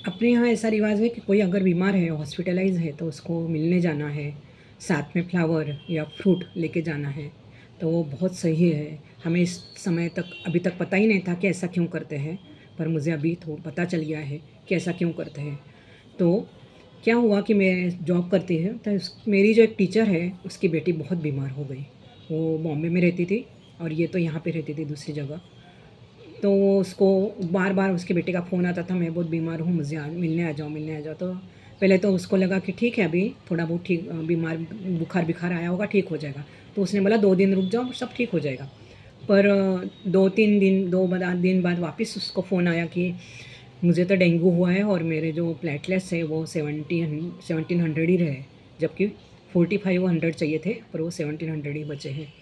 अपने यहाँ ऐसा रिवाज है कि कोई अगर बीमार है, हॉस्पिटलाइज है, तो उसको मिलने जाना है, साथ में फ्लावर या फ्रूट लेके जाना है। तो वो बहुत सही है। हमें इस समय तक अभी तक पता ही नहीं था कि ऐसा क्यों करते हैं, पर मुझे अभी तो पता चल गया है कि ऐसा क्यों करते हैं। तो क्या हुआ कि मैं जॉब करती है, तो मेरी जो एक टीचर है उसकी बेटी बहुत बीमार हो गई। वो बॉम्बे में रहती थी और ये तो यहाँ पे रहती थी दूसरी जगह। तो वो उसको बार बार उसके बेटे का फ़ोन आता था, मैं बहुत बीमार हूँ, मुझे मिलने आ जाओ, मिलने आ जाओ। तो पहले तो उसको लगा कि ठीक है, अभी थोड़ा बहुत ठीक बीमार बुखार बिखार आया होगा, ठीक हो जाएगा। तो उसने बोला 2 दिन रुक जाओ, सब ठीक हो जाएगा। पर 2-3 दिन 2 दिन बाद वापस उसको फ़ोन आया कि मुझे तो डेंगू हुआ है और मेरे जो प्लेटलेट्स है वो 1700 ही रहे, जबकि 4500 चाहिए थे, पर वो 1700 ही बचे हैं।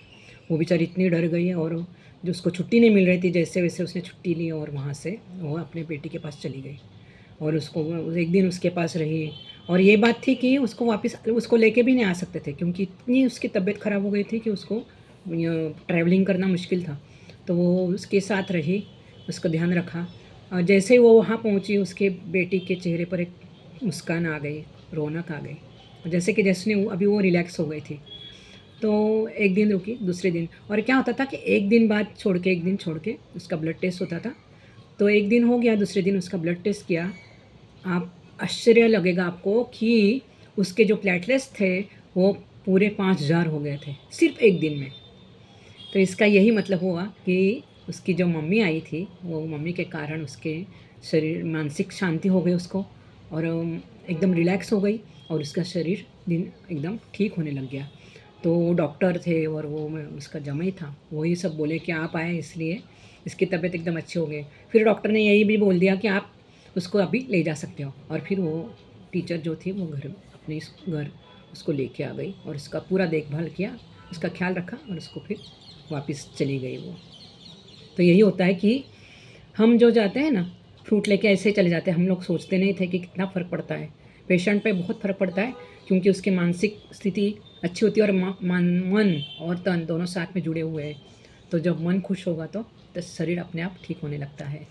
वो बेचारी इतनी डर गई है, और जो उसको छुट्टी नहीं मिल रही थी, जैसे वैसे उसने छुट्टी ली और वहाँ से वो अपने बेटी के पास चली गई। और उसको एक दिन उसके पास रही। और ये बात थी कि उसको वापस उसको लेके भी नहीं आ सकते थे, क्योंकि इतनी उसकी तबीयत ख़राब हो गई थी कि उसको ट्रैवलिंग करना मुश्किल था। तो वो उसके साथ रही, उसका ध्यान रखा। और जैसे ही वो वहाँ पहुँची, उसके बेटी के चेहरे पर एक मुस्कान आ गई, रौनक आ गई, जैसे कि जैसे अभी वो रिलैक्स हो गई थी। तो एक दिन रुकी, दूसरे दिन, और क्या होता था कि एक दिन बाद छोड़ के, एक दिन छोड़ के उसका ब्लड टेस्ट होता था। तो एक दिन हो गया, दूसरे दिन उसका ब्लड टेस्ट किया। आप आश्चर्य लगेगा आपको कि उसके जो प्लेटलेट्स थे वो पूरे 5000 हो गए थे सिर्फ एक दिन में। तो इसका यही मतलब हुआ कि उसकी जो मम्मी आई थी, वो मम्मी के कारण उसके शरीर मानसिक शांति हो गई उसको, और एकदम रिलैक्स हो गई, और उसका शरीर दिन एकदम ठीक होने लग गया। तो डॉक्टर थे और वो उसका जमाई था, वही सब बोले कि आप आए इसलिए इसकी तबीयत एकदम अच्छी हो गई। फिर डॉक्टर ने यही भी बोल दिया कि आप उसको अभी ले जा सकते हो। और फिर वो टीचर जो थी वो घर अपने इस घर उसको लेके आ गई और उसका पूरा देखभाल किया, उसका ख्याल रखा, और उसको फिर वापस चली गई वो। तो यही होता है कि हम जो जाते हैं ना, फ्रूट लेके ऐसे चले जाते हैं, हम लोग सोचते नहीं थे कि कितना फ़र्क पड़ता है। पेशेंट पे बहुत फ़र्क पड़ता है, क्योंकि उसकी मानसिक स्थिति अच्छी होती है, और मन और तन दोनों साथ में जुड़े हुए हैं। तो जब मन खुश होगा तो शरीर अपने आप ठीक होने लगता है।